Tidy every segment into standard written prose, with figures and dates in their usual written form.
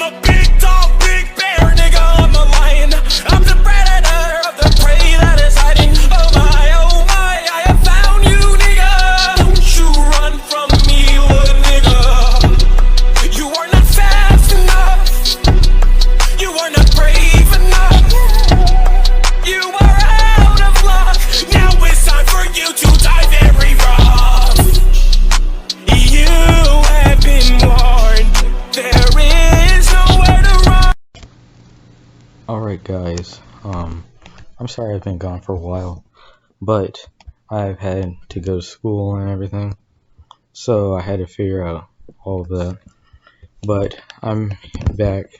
I'm a big dog, big bear, nigga, I'm a lion. I'm the predator of the prey that is hiding. Oh my, I have found you, nigga. Don't you run from me, little nigga. You are not fast enough. You are not brave enough. You are out of luck. Now it's time for you to die very rough. You have been warned. There is nowhere to run. Alright guys, I'm sorry I've been gone for a while, but I've had to go to school and everything, so I had to figure out all of that. But I'm back,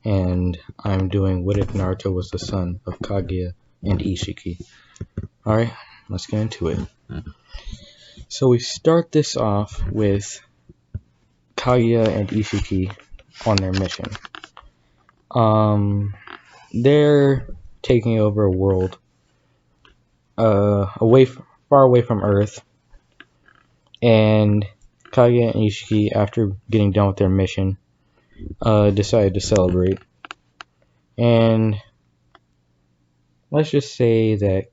and I'm doing What If Naruto Was the Son of Kaguya and Isshiki. Alright, let's get into it. So we start this off with Kaguya and Isshiki on their mission. They're taking over a world far away from Earth, and Kaguya and Isshiki, after getting done with their mission, decided to celebrate. And let's just say that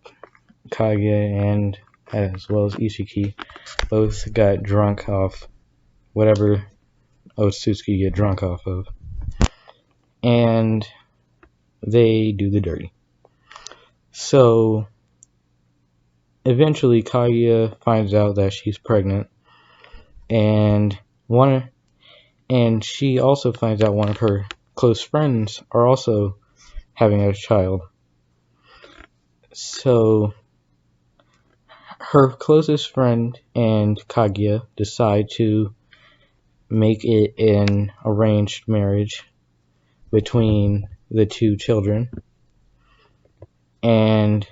Kaguya and as well as Isshiki both got drunk off whatever Otsutsuki get drunk off of, and they do the dirty. So eventually Kaguya finds out that she's pregnant, and she also finds out one of her close friends are also having a child. So her closest friend and Kaguya decide to make it an arranged marriage between the two children, and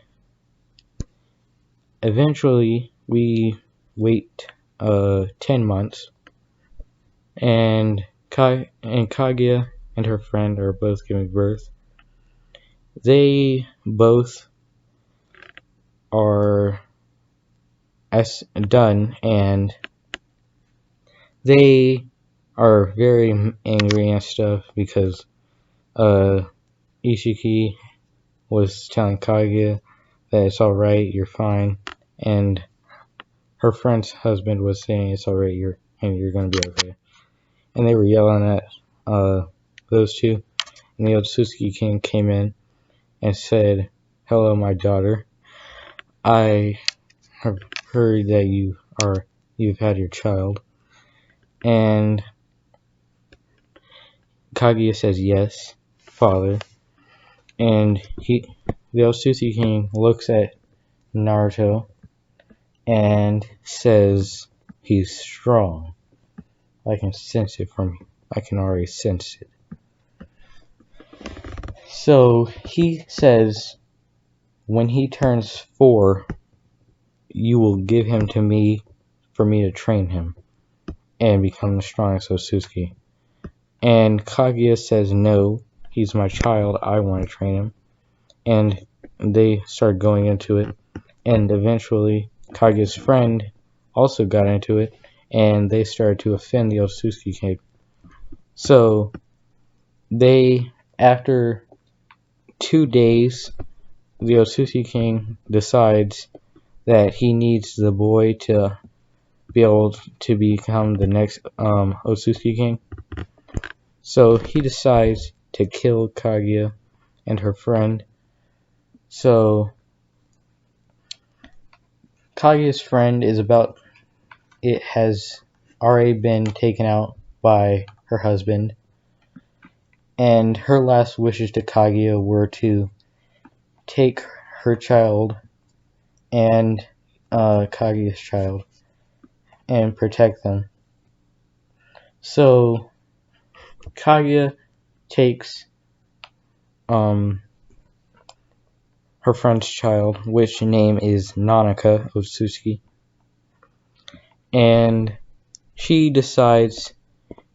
eventually we wait 10 months, and Kaguya and her friend are both giving birth. They both are done, and they are very angry and stuff because Isshiki was telling Kaguya that it's alright, you're fine, and her friend's husband was saying it's alright, you're gonna be okay. And they were yelling at those two, and the Otsutsuki King came in and said, "Hello, my daughter. I have heard that you've had your child." And Kaguya says, "Yes, father." And the Otsutsuki King looks at Naruto and says he's strong. I can already sense it. So he says when he turns 4, you will give him to me for me to train him and become the strongest Otsutsuki. And Kaguya says, "No, he's my child, I want to train him." And they start going into it, and eventually Kaguya's friend also got into it, and they started to offend the Otsutsuki King. So after 2 days, the Otsutsuki King decides that he needs the boy to be able to become the next Otsutsuki King. So he decides to kill Kaguya and her friend. So Kaguya's friend has already been taken out by her husband, and her last wishes to Kaguya were to take her child and Kaguya's child and protect them. So Kaguya takes her friend's child, which name is Nanaka Otsutsuki, and she decides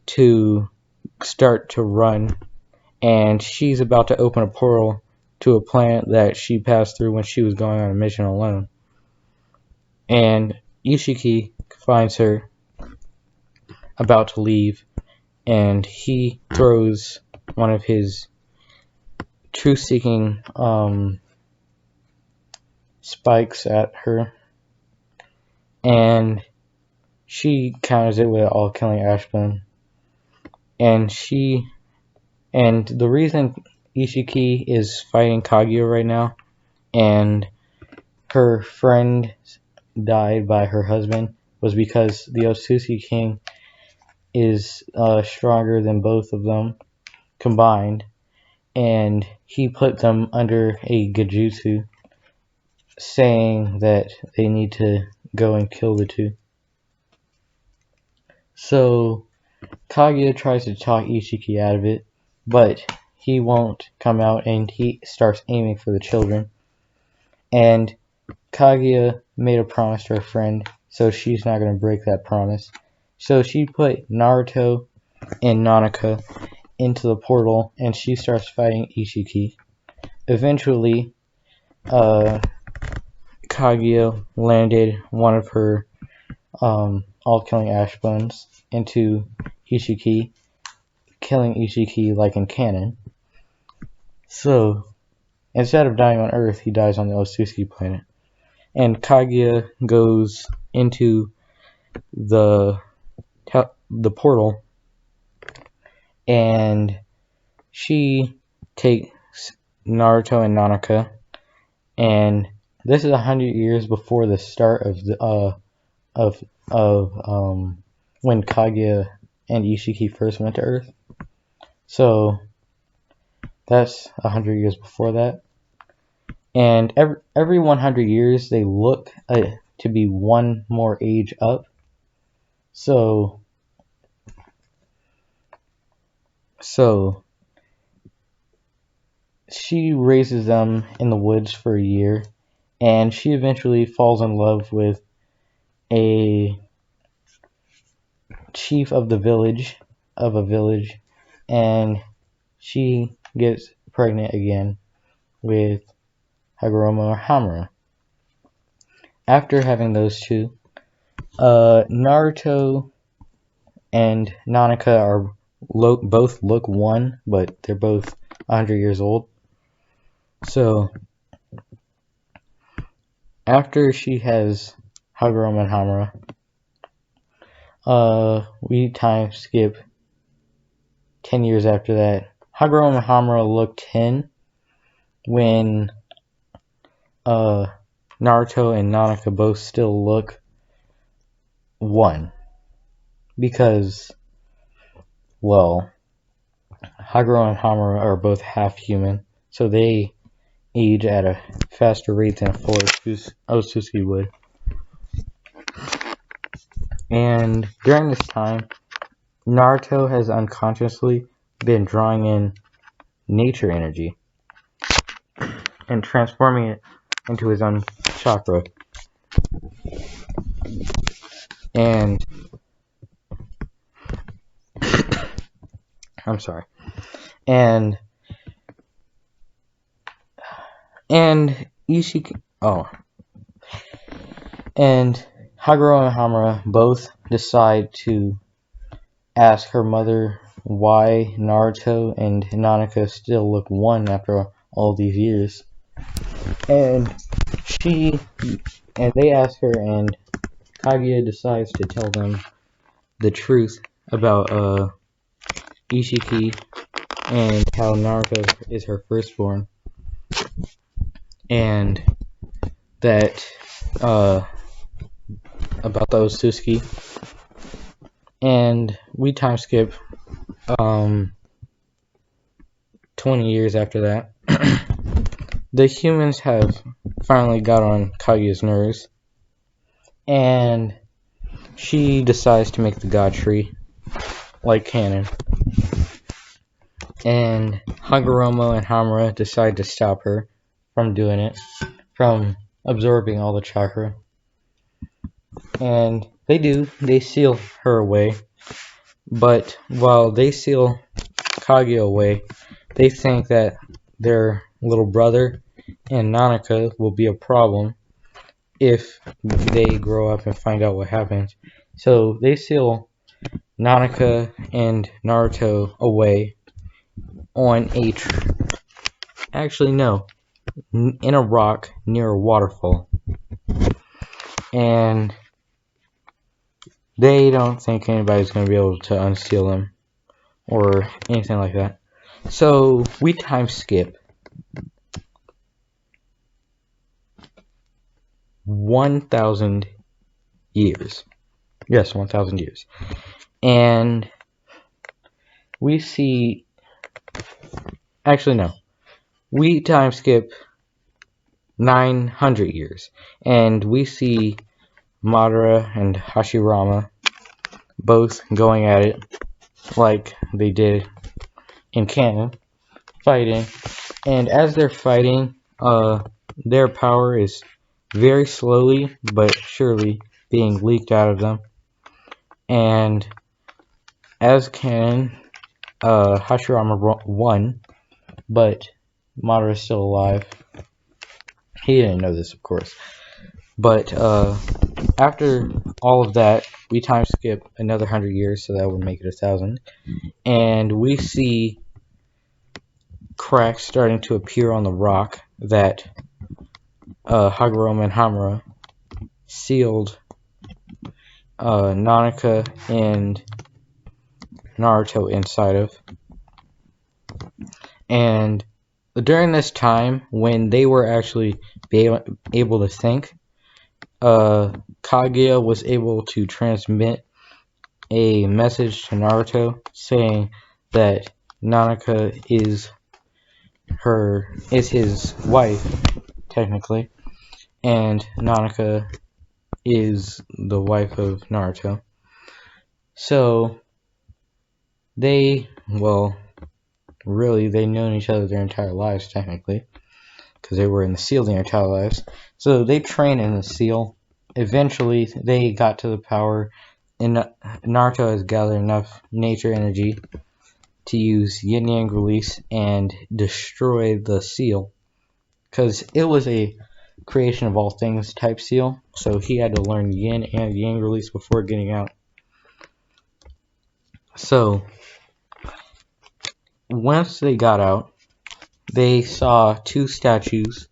to start to run, and she's about to open a portal to a planet that she passed through when she was going on a mission alone. And Isshiki finds her about to leave and he throws one of his truth-seeking spikes at her, and she counters it with all-killing Ashbone. And the reason Isshiki is fighting Kaguya right now, and her friend died by her husband, was because the Otsutsuki King is stronger than both of them combined, and he put them under a Genjutsu, saying that they need to go and kill the two. So Kaguya tries to talk Isshiki out of it, but he won't come out, and he starts aiming for the children. And Kaguya made a promise to her friend, so she's not going to break that promise. So she put Naruto and Nanaka into the portal, and she starts fighting Isshiki. Eventually, Kaguya landed one of her all-killing Ashbones into Isshiki, killing Isshiki like in canon. So, instead of dying on Earth, he dies on the Otsutsuki planet. And Kaguya goes into the portal, and she takes Naruto and Nanaka, and this is 100 years before the start of the when Kaguya and Isshiki first went to Earth. So that's 100 years before that. And every 100 years they look to be one more age up. So she raises them in the woods for a year, and she eventually falls in love with a chief of a village, and she gets pregnant again with Hagoromo or Hamura. After having those two, Naruto and Nanaka are both look one, but they're both 100 years old. So after she has Hagoromo and Hamura, we time skip 10 years after that. Hagoromo and Hamura look 10 when Naruto and Nanaka both still look 1. Because, well, Hagoromo and Hamura are both half human, so they age at a faster rate than a full Otsutsuki would. And during this time, Naruto has unconsciously been drawing in nature energy and transforming it into his own chakra. And I'm sorry. And Isshiki, and Hagoromo and Hamura both decide to ask her mother why Naruto and Nanaka still look 1 after all these years. And they ask her, and Kaguya decides to tell them the truth about Isshiki and how Naruto is her firstborn, and that about the Otsutsuki. And we time skip 20 years after that. The humans have finally got on Kaguya's nerves, and she decides to make the God Tree like canon. And Hagoromo and Hamura decide to stop her from doing it, from absorbing all the chakra. And they do, they seal her away. But while they seal Kaguya away, they think that their little brother and Nanaka will be a problem if they grow up and find out what happens. So they seal Nanaka and Naruto away on a actually no, in a rock near a waterfall. And they don't think anybody's going to be able to unseal them or anything like that. So we time skip 1,000 years. Yes, 1,000 years. And we see, actually no, we time skip 900 years. And we see Madara and Hashirama both going at it like they did in canon, fighting. And as they're fighting, their power is very slowly but surely being leaked out of them. And as canon, Hashirama won, but Madara is still alive. He didn't know this, of course. But after all of that, we time skip another 100 years, so that would make it 1,000. And we see cracks starting to appear on the rock that Hagoromo and Hamura sealed Nanaka and Naruto inside of. And during this time, when they were actually able to think, Kaguya was able to transmit a message to Naruto saying that Nanaka is his wife, technically, and Nanaka is the wife of Naruto. So they've known each other their entire lives, technically, because they were in the seal their entire lives. So they trained in the seal. Eventually, they got to the power, and Naruto has gathered enough nature energy to use yin yang release and destroy the seal, because it was a creation of all things type seal, so he had to learn yin and yang release before getting out. So once they got out, they saw two statues,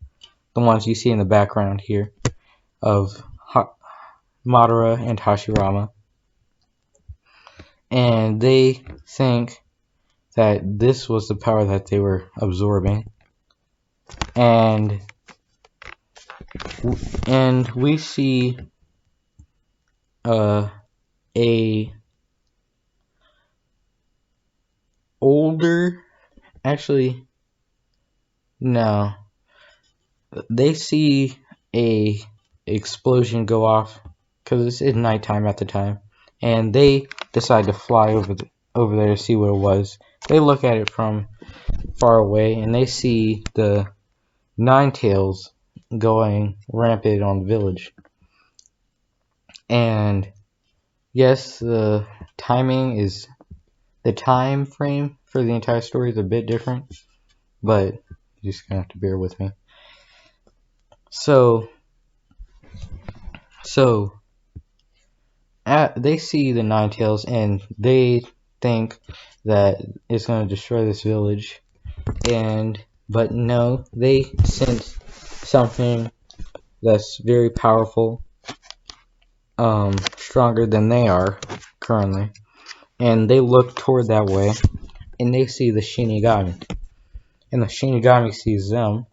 the ones you see in the background here, of Madara and Hashirama, and they think that this was the power that they were absorbing. And we see a older, actually no, they see a explosion go off because it's nighttime at the time, and they decide to fly over there to see what it was. They look at it from far away, and they see the Nine Tails going rampant on the village. And yes, the time frame for the entire story is a bit different, but you're just gonna have to bear with me. So they see the Nine Tails, and they think that it's gonna destroy this village, but no, they sense something that's very powerful, stronger than they are currently, and they look toward that way, and they see the Shinigami, and the Shinigami sees them,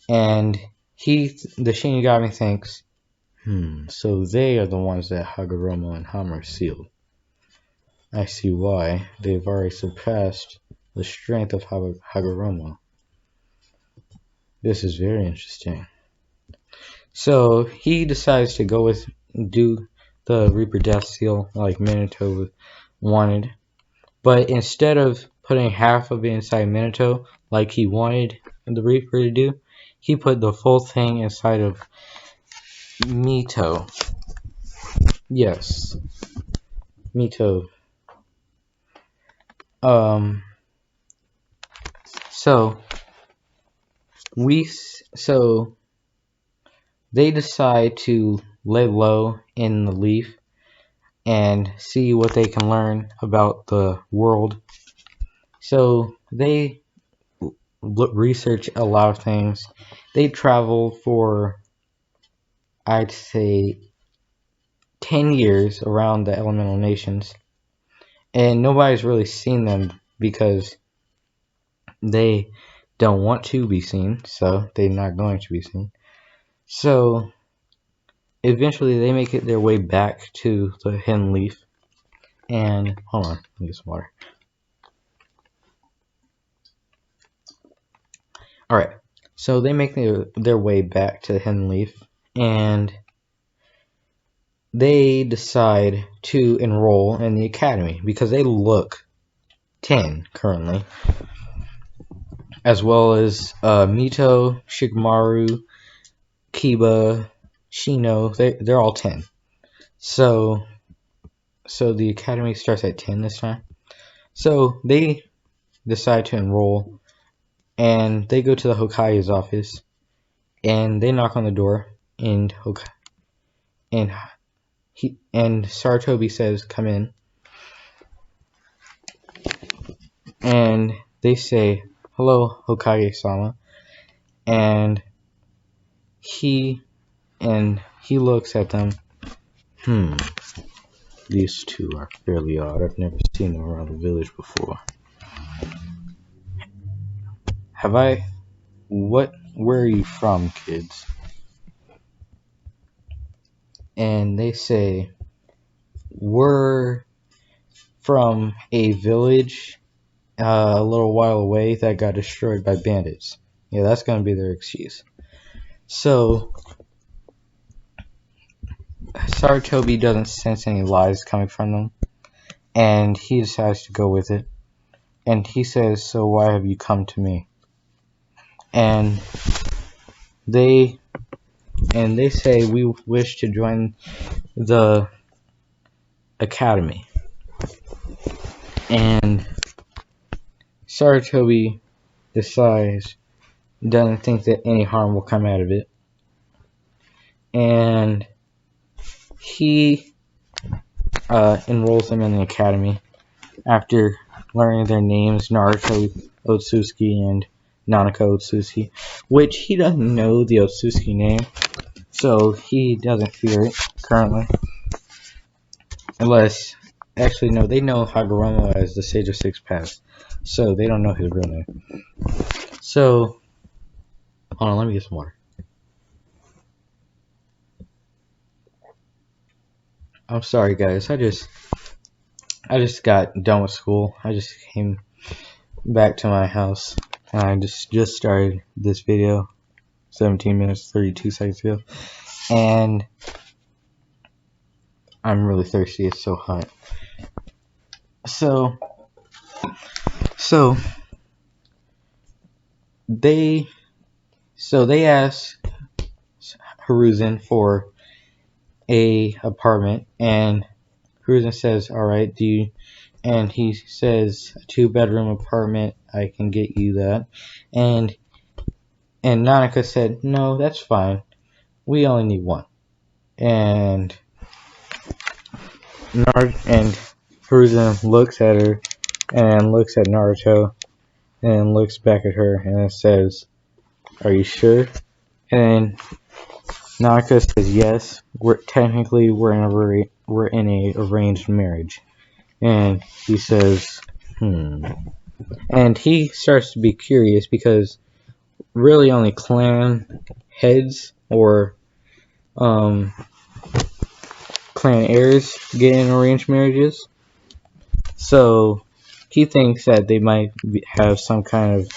and the Shinigami thinks, so they are the ones that Hagoromo and Hamura sealed. I see why. They've already surpassed the strength of Hagoromo. This is very interesting. So he decides to do the Reaper Death Seal like Minato wanted, but instead of putting half of it inside Minato like he wanted the Reaper to do, he put the full thing inside of Mito. Yes, Mito. So they decide to lay low in the leaf and see what they can learn about the world. So they research a lot of things. They travel for, I'd say, 10 years around the elemental nations, and nobody's really seen them because they don't want to be seen, so they're not going to be seen. So eventually they make it their way back to the hidden leaf, and hold on, let me get some water. Alright, so they make their way back to the hidden leaf, and they decide to enroll in the academy because they look 10 currently, as well as Mito, Shikamaru, Kiba, Shino. They're all 10. So the academy starts at 10 this time. So they decide to enroll, and they go to the Hokage's office, and they knock on the door, and Saratobi says, "Come in." And they say, "Hello, Hokage-sama." And he looks at them. These two are fairly odd. I've never seen them around the village before. Have I? Where are you from, kids? And they say, "We're from a village a little while away that got destroyed by bandits." Yeah, that's going to be their excuse. So Saratobi doesn't sense any lies coming from them, and he decides to go with it. And he says, "So why have you come to me?" And they say, "We wish to join the academy." And Saratobi doesn't think that any harm will come out of it, and he enrolls them in the academy after learning their names, Naruto Otsutsuki and Nanako Otsutsuki, which he doesn't know the Otsutsuki name, so he doesn't fear it currently. Actually, no, they know Hagoromo as the Sage of Six Paths, so they don't know his real name. So, hold on, let me get some water. I'm sorry, guys. I just got done with school. I just came back to my house, and I just started this video 17 minutes 32 seconds ago, and I'm really thirsty. It's so hot. So they ask Hiruzen for a apartment, and Hiruzen says, "Alright, and he says, "A 2-bedroom apartment, I can get you that." And Nanaka said, "No, that's fine. We only need one." And Hiruzen looks at her, and looks at Naruto, and looks back at her, and says, "Are you sure?" And Nanaka says, "Yes. We're in a arranged marriage." And he says, And he starts to be curious because really only clan heads or clan heirs get in arranged marriages. So he thinks that they might have some kind of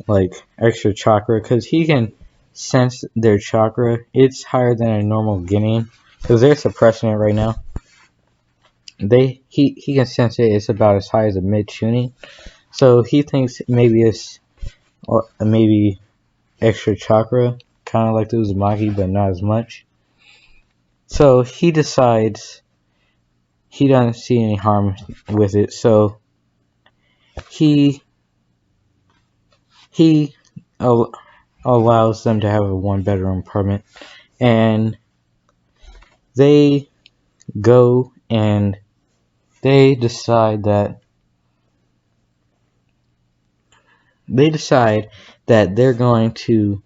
like extra chakra, because he can sense their chakra. It's higher than a normal Guinean, because they're suppressing it right now. He can sense it. It's about as high as a mid-tuning. So he thinks maybe it's extra chakra, kind of like the Uzumaki, but not as much. So he decides he doesn't see any harm with it. So he allows them to have a 1-bedroom apartment, and they go and they decide that they're going to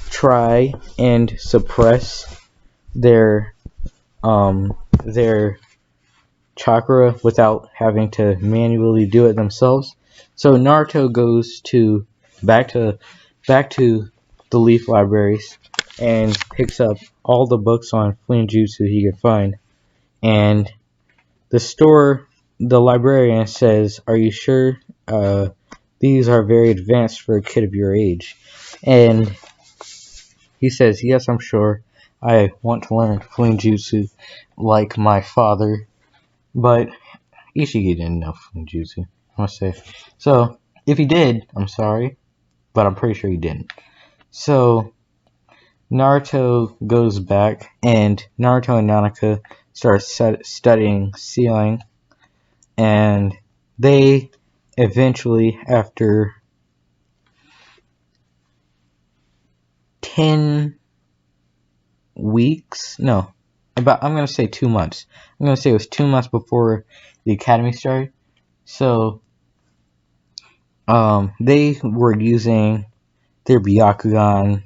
try and suppress their their chakra without having to manually do it themselves. So Naruto goes to back to back to the Leaf Libraries and picks up all the books on flame jutsu he can find. And the librarian says, "Are you sure? These are very advanced for a kid of your age." And he says, "Yes, I'm sure. I want to learn flame jutsu like my father." But Isshiki didn't know Fujitsu, I must say. So, if he did, I'm sorry, but I'm pretty sure he didn't. So, Naruto goes back, and Naruto and Nanaka start studying sealing, and they eventually, after 10 weeks, no, I'm going to say 2 months. I'm going to say it was 2 months before the academy started. So, they were using their Byakugan,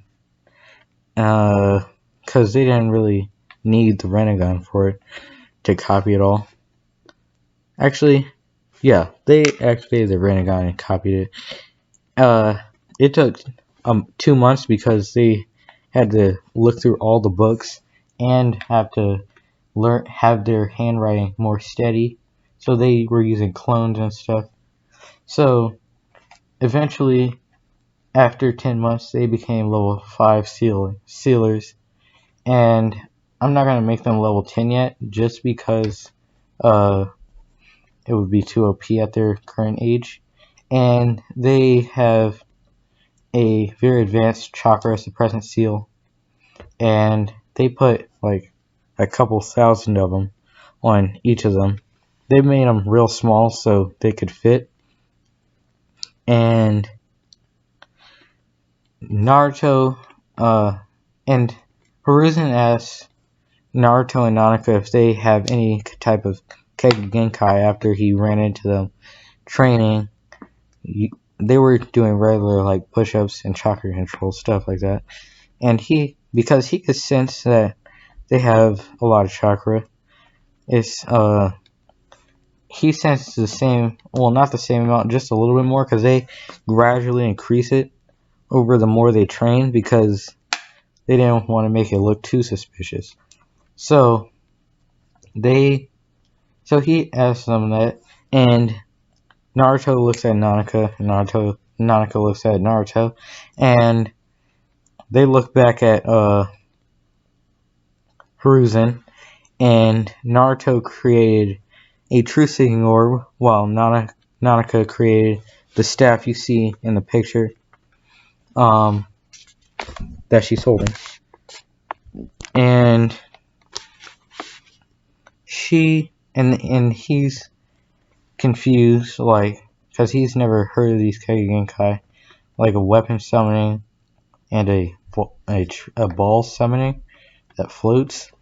because they didn't really need the Renegon for it to copy it all. Actually, yeah, they activated the Renegon and copied it. It took 2 months because they had to look through all the books and have their handwriting more steady. So they were using clones and stuff. So eventually, after 10 months, they became level 5 sealers. And I'm not going to make them level 10 yet, just because it would be too OP at their current age. And they have a very advanced chakra suppressant seal. And they put like a couple thousand of them on each of them. They made them real small so they could fit. And Naruto and Hiruzen asks Naruto and Nanaka if they have any type of Kaguya after he ran into them training. They were doing regular like push-ups and chakra control, stuff like that. And because he could sense that they have a lot of chakra, he senses the same, well, not the same amount, just a little bit more, because they gradually increase it over the more they train, because they didn't want to make it look too suspicious. So he asks them that, and Naruto looks at Nanaka, and Nanaka looks at Naruto, and they look back at Hiruzen, and Naruto created a true-seeing orb, while Nanaka created the staff you see in the picture that she's holding. And he's confused, like, because he's never heard of these Kaguya, like a weapon summoning and a ball summoning that floats.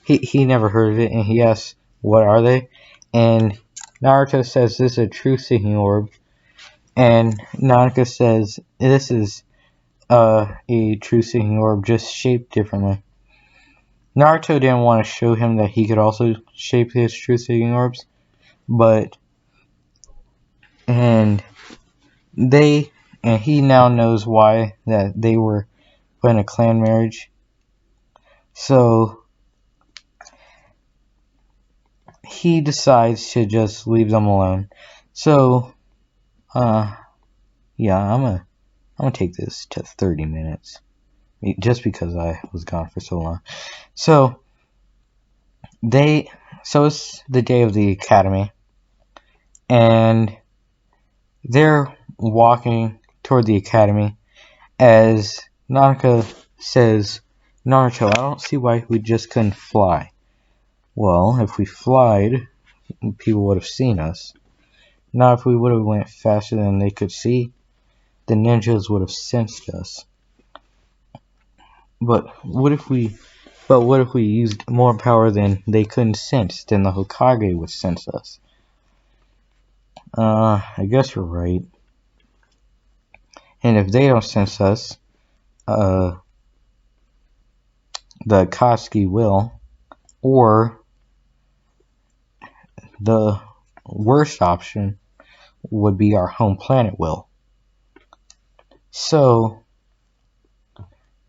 He never heard of it, and he asks, "What are they?" And Naruto says this is a true seeking orb, and Nanaka says this is a true seeking orb, just shaped differently. Naruto didn't want to show him that he could also shape his true seeking orbs, and he now knows why that they were put in a clan marriage. So he decides to just leave them alone. So yeah, I'm gonna take this to 30 minutes, just because I was gone for so long. So it's the day of the academy, and they're walking toward the academy as Nanaka says, "Naruto, I don't see why we just couldn't fly." Well, if we flied, people would have seen us. Now, if we would have went faster than they could see, the ninjas would have sensed us. But what if we But what if we used more power than they couldn't sense, then the Hokage would sense us? I guess you're right. And if they don't sense us, the Akatsuki will. Or the worst option would be our home planet will. So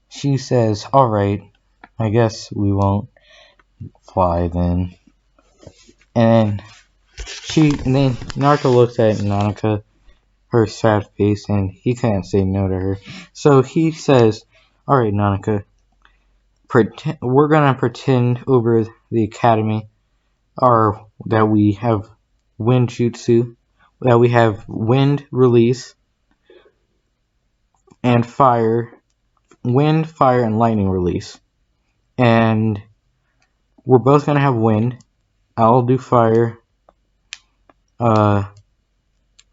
she says, alright, I guess we won't fly then. And then Naruto looks at Nanaka, her sad face, and he can't say no to her. So he says, alright, Nanaka, we're gonna pretend over the academy that we have wind jutsu, that we have wind release and wind, fire, and lightning release. And we're both gonna have wind. I'll do fire,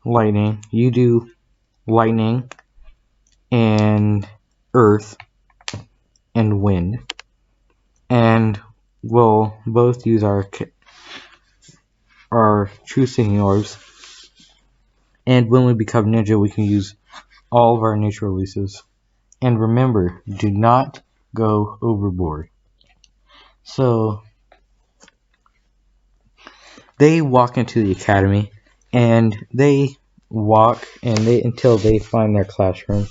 lightning. You do lightning and earth and wind. And we'll both use our true singing orbs. And when we become ninja, we can use all of our nature releases. And remember, do not go overboard. So they walk into the academy, and they walk until they find their classroom.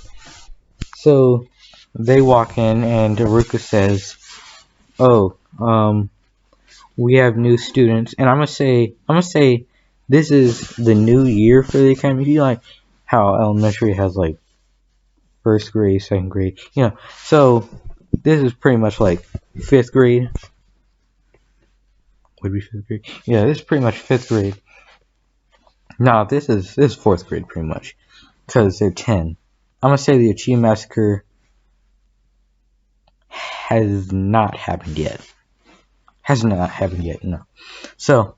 So they walk in, and Haruka says, "Oh, we have new students." And I'm gonna say, this is the new year for the academy. You know, like how elementary has like first grade, second grade, So this is pretty much like fifth grade. Would be fifth grade. Yeah, this is pretty much fifth grade. No, this is fourth grade pretty much, because they're 10. I'm gonna say the Achieve Massacre has not happened yet. Has not happened yet. No. So,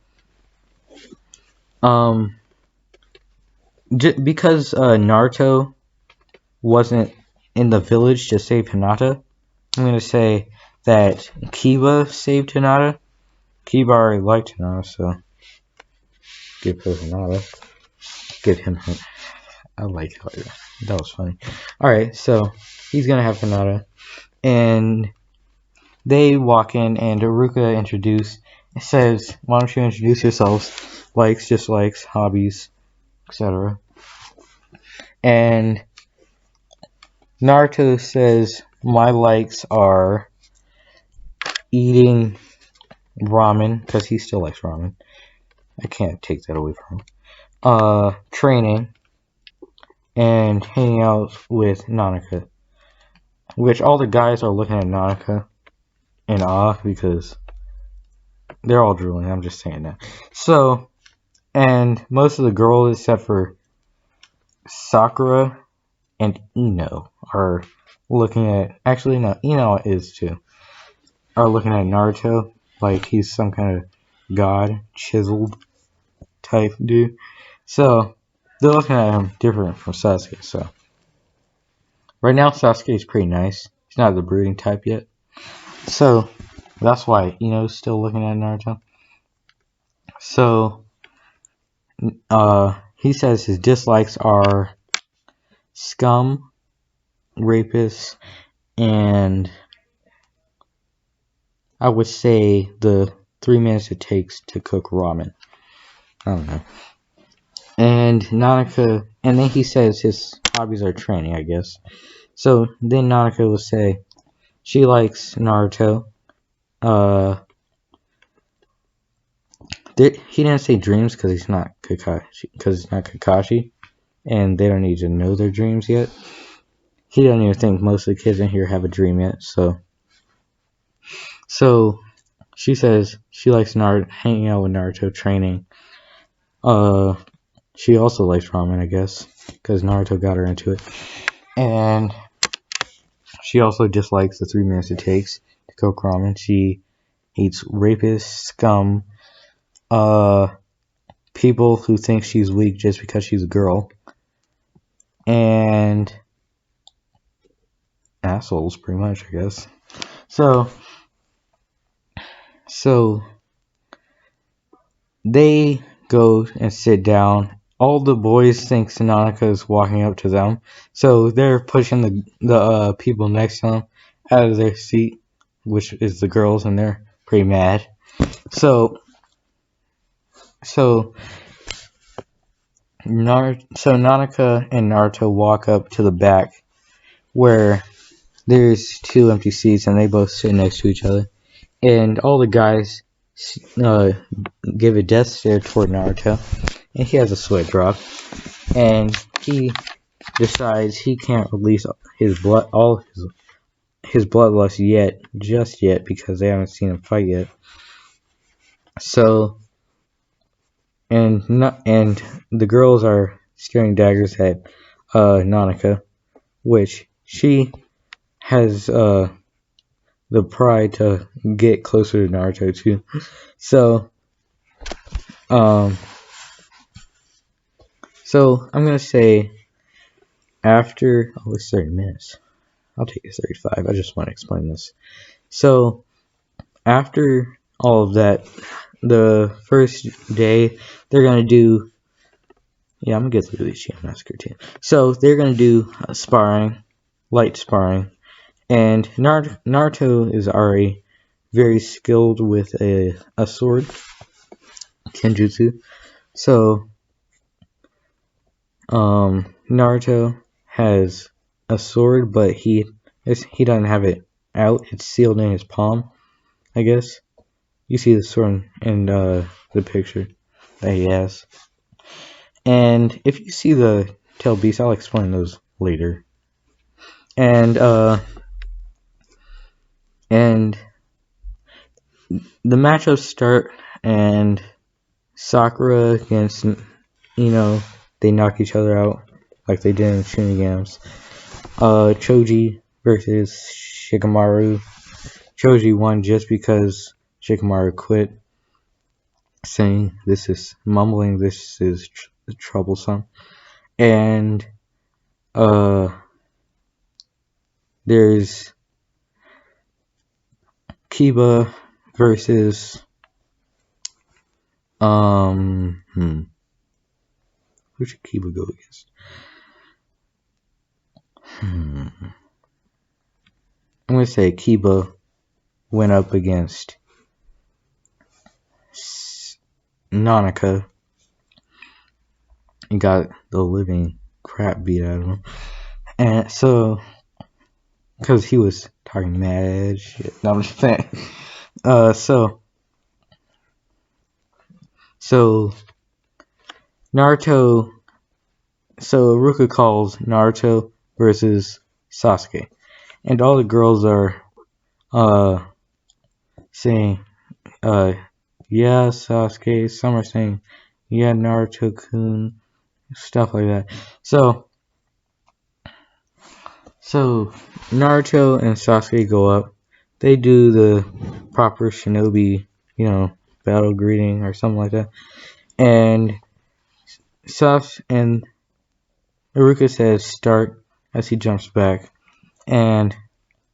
because Naruto wasn't in the village to save Hinata, I'm gonna say that Kiba saved Hinata. Kiba already liked Hinata, so give her Hinata. Give him her. I like how that was funny. Alright, so he's gonna have Hinata. And they walk in, and Haruka says, why don't you introduce yourselves? Likes, dislikes, hobbies, etc. And Naruto says, my likes are eating ramen, because he still likes ramen. I can't take that away from him. Training, and hanging out with Nanaka. Which all the guys are looking at Nanaka in awe, because they're all drooling. I'm just saying that. So, and most of the girls, except for Sakura and Ino, are looking at. Actually, no, Ino is too. Are looking at Naruto like he's some kind of god, chiseled type dude. So they're looking at him different from Sasuke. So right now, Sasuke is pretty nice. He's not the brooding type yet. So that's why Ino's still looking at Naruto. So he says his dislikes are scum, rapists, and I would say the 3 minutes it takes to cook ramen. I don't know. And Nanaka, and then he says his hobbies are training, I guess. So then Nanaka will say she likes Naruto. He didn't say dreams because he's not Kakashi, and they don't need to know their dreams yet. He doesn't even think most of the kids in here have a dream yet. So she says she likes hanging out with Naruto, training. She also likes ramen, I guess, because Naruto got her into it. And she also dislikes the 3 minutes it takes to cook ramen. She hates rapists, scum, people who think she's weak just because she's a girl, and assholes, pretty much, I guess. So So they go and sit down. All the boys think Nanaka is walking up to them, so they're pushing the people next to them out of their seat, which is the girls, and they're pretty mad. So so Nanaka and Naruto walk up to the back where there's two empty seats, and they both sit next to each other. And all the guys uh, give a death stare toward Naruto, and he has a sweat drop, and he decides he can't release all his bloodlust just yet, because they haven't seen him fight yet. So, and the girls are staring daggers at Nanaka, which she has the pride to get closer to Naruto too. So, so I'm gonna say after it's 30 minutes. I'll take it 35. I just want to explain this. So after all of that, the first day they're gonna do. Yeah, I'm gonna get through this Champ Massacre too. So they're gonna do sparring, light sparring, and Naruto is already very skilled with a sword, Kenjutsu. So Naruto has a sword, but he doesn't have it out. It's sealed in his palm, I guess. You see the sword in the picture that he has. And if you see the tail beast, I'll explain those later. And the matchups start, and Sakura against they knock each other out like they did in Shinigams. Choji versus Shikamaru. Choji won just because Shikamaru quit, saying this is troublesome. And there's Kiba versus who should Kiba go against? I'm gonna say Kiba went up against Nanaka and got the living crap beat out of him. And so, because he was talking mad shit. No, I'm just saying. So Naruto. So Ruka calls Naruto versus Sasuke, and all the girls are saying yeah, Sasuke. Some are saying yeah, Naruto-kun, stuff like that. So Naruto and Sasuke go up. They do the proper shinobi, battle greeting or something like that. And Iruka says start as he jumps back. And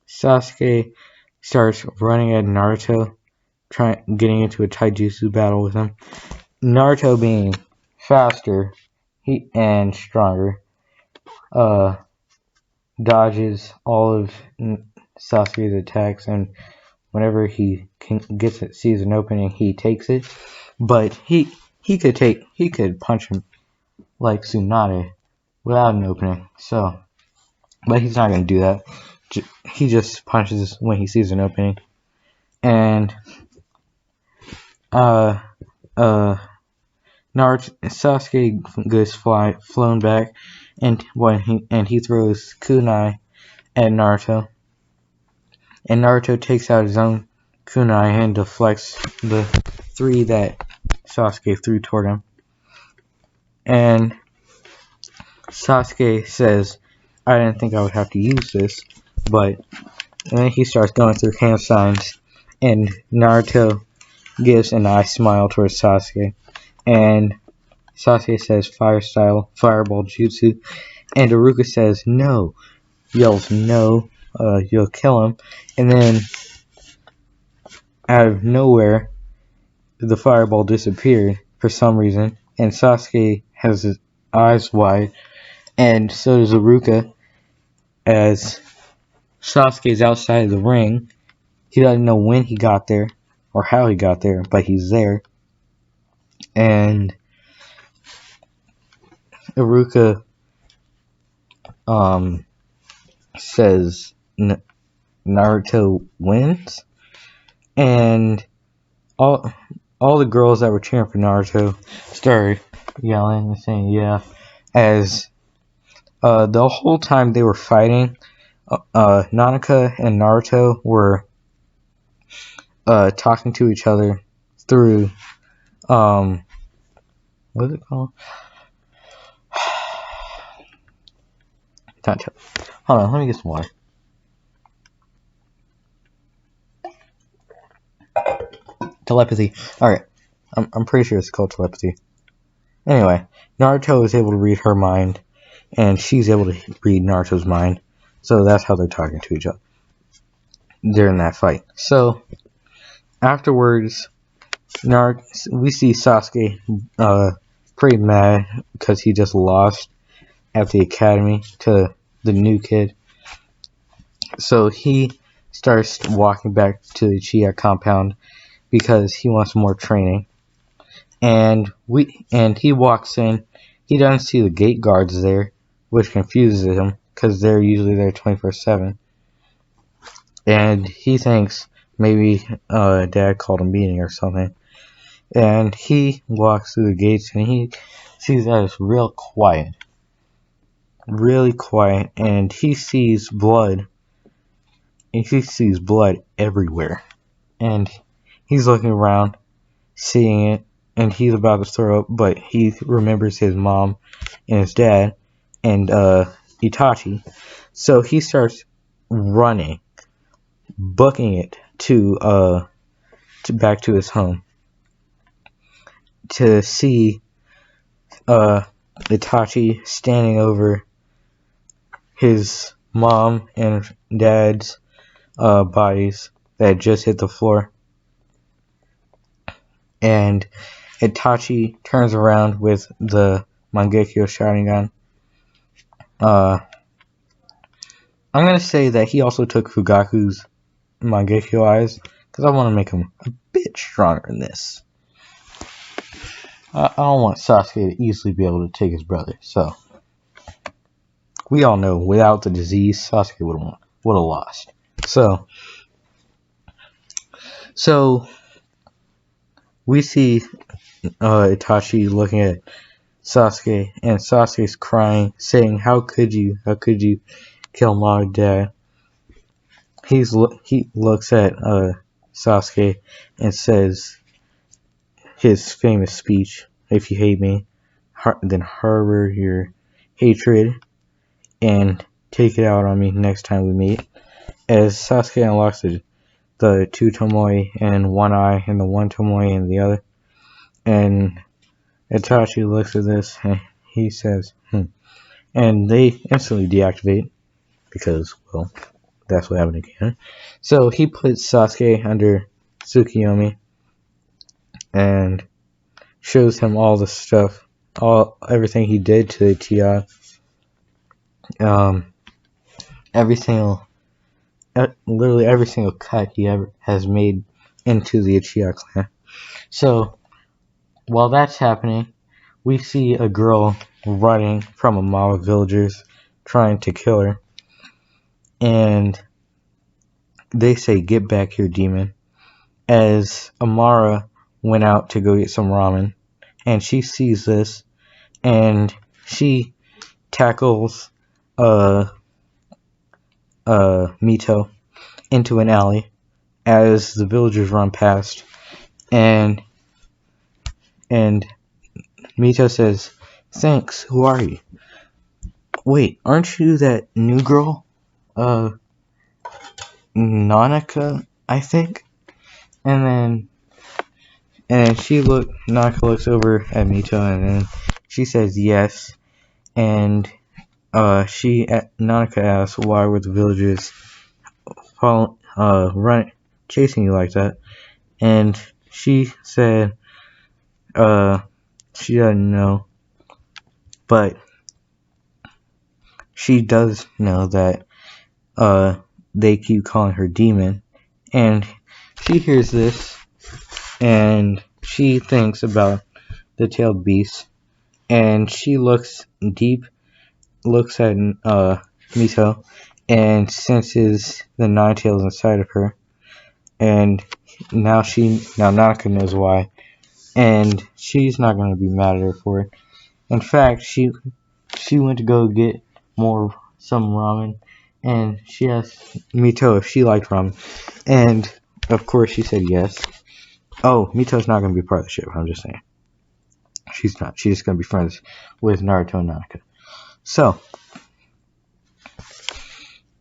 Sasuke starts running at Naruto, getting into a taijutsu battle with him. Naruto, being faster and stronger, dodges all of Sasuke's attacks, and whenever he sees an opening, he takes it. But he could punch him like Tsunade without an opening. So, but he's not gonna do that. He just punches when he sees an opening. And Sasuke goes flown back, and he throws kunai at Naruto, and Naruto takes out his own kunai and deflects the 3 that Sasuke threw toward him. And Sasuke says, "I didn't think I would have to use this," and then he starts going through hand signs, and Naruto gives an eye smile towards Sasuke, and Sasuke says fire style, fireball jutsu, and Iruka says no, yells no, you'll kill him. And then out of nowhere, the fireball disappeared for some reason, and Sasuke has his eyes wide, and so does Iruka. As Sasuke's outside of the ring, he doesn't know when he got there or how he got there, but he's there. And Iruka says Naruto wins, and all the girls that were cheering for Naruto started yelling and saying yeah, as the whole time they were fighting, Nanaka and Naruto were talking to each other through what is it called? Hold on, let me get some water. Telepathy. Alright. I'm pretty sure it's called telepathy. Anyway, Naruto is able to read her mind, and she's able to read Naruto's mind. So that's how they're talking to each other during that fight. So, afterwards, we see Sasuke pretty mad because he just lost at the academy to the new kid. So he starts walking back to the Uchiha compound because he wants more training. And he walks in. He doesn't see the gate guards there, which confuses him because they're usually there 24/7. And he thinks maybe Dad called a meeting or something. And he walks through the gates and he sees that it's real quiet. Really quiet. And he sees blood. And he sees blood everywhere. And he's looking around, seeing it, and he's about to throw up, but he remembers his mom and his dad and Itachi. So he starts running, booking it to back to his home to see Itachi standing over his mom and dad's bodies that had just hit the floor. And Itachi turns around with the Mangekyo Sharingan. I'm going to say that he also took Fugaku's Mangekyo eyes, because I want to make him a bit stronger than this. I don't want Sasuke to easily be able to take his brother, so we all know without the disease, Sasuke would have lost. So we see Itachi looking at Sasuke, and Sasuke's crying, saying, "How could you kill my dad?" He looks at Sasuke and says his famous speech, "If you hate me, then harbor your hatred and take it out on me next time we meet." As Sasuke unlocks the two Tomoe in one eye and the one Tomoe in the other, and Itachi looks at this and he says, and they instantly deactivate because, well, that's what happened again. So he puts Sasuke under Tsukiyomi and shows him all the stuff, everything he did to the Uchiha, literally every single cut he ever has made into the Uchiha clan. So while that's happening, we see a girl running from a mob of villagers trying to kill her. And they say, "Get back here, demon." As Amara went out to go get some ramen. And she sees this. And she tackles Mito into an alley as the villagers run past. And Mito says, "Thanks, who are you?" "Wait, aren't you that new girl? Nanaka, I think?" And then Nanaka looks over at Mito, and then she says yes. And Nanaka asks, "Why were the villagers chasing you like that?" and she said she doesn't know, but she does know that they keep calling her demon, and she hears this and she thinks about the tailed beast, and she looks at Mito, and senses the nine tails inside of her, and now Nanaka knows why, and she's not gonna be mad at her for it. In fact, she went to go get some ramen, and she asked Mito if she liked ramen, and of course she said yes. Oh, Mito's not gonna be part of the ship. I'm just saying. She's not. She's just gonna be friends with Naruto and Nanaka. So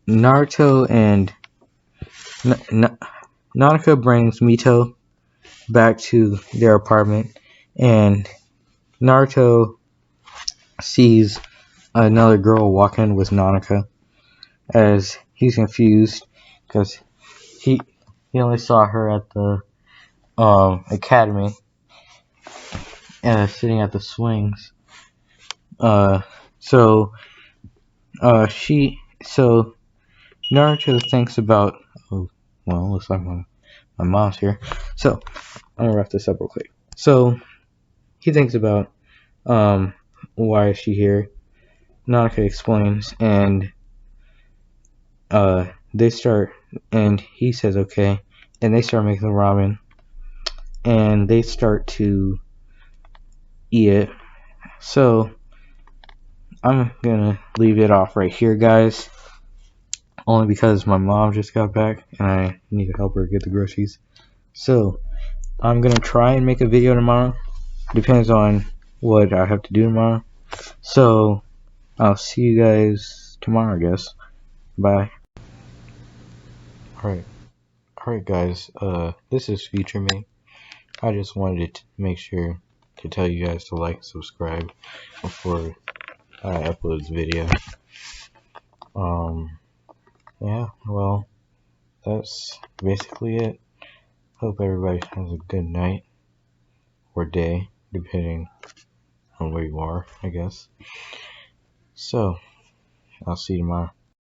Naruto and Nanaka brings Mito back to their apartment, and Naruto sees another girl walking with Nanaka, as he's confused because he only saw her at the academy and sitting at the swings. So Naruto thinks about. Oh, well, looks like my mom's here. So I'm gonna wrap this up real quick. So he thinks about why is she here. Nanaka explains, and they start, and he says okay, and they start making the ramen, and they start to eat it. So I'm gonna leave it off right here, guys, only because my mom just got back and I need to help her get the groceries. So I'm gonna try and make a video tomorrow. Depends on what I have to do tomorrow. So I'll see you guys tomorrow, I guess. Bye. Alright guys, this is Future Me. I just wanted to make sure to tell you guys to like and subscribe before I upload this video. Yeah, well, that's basically it. Hope everybody has a good night or day, depending on where you are, I guess. So, I'll see you tomorrow.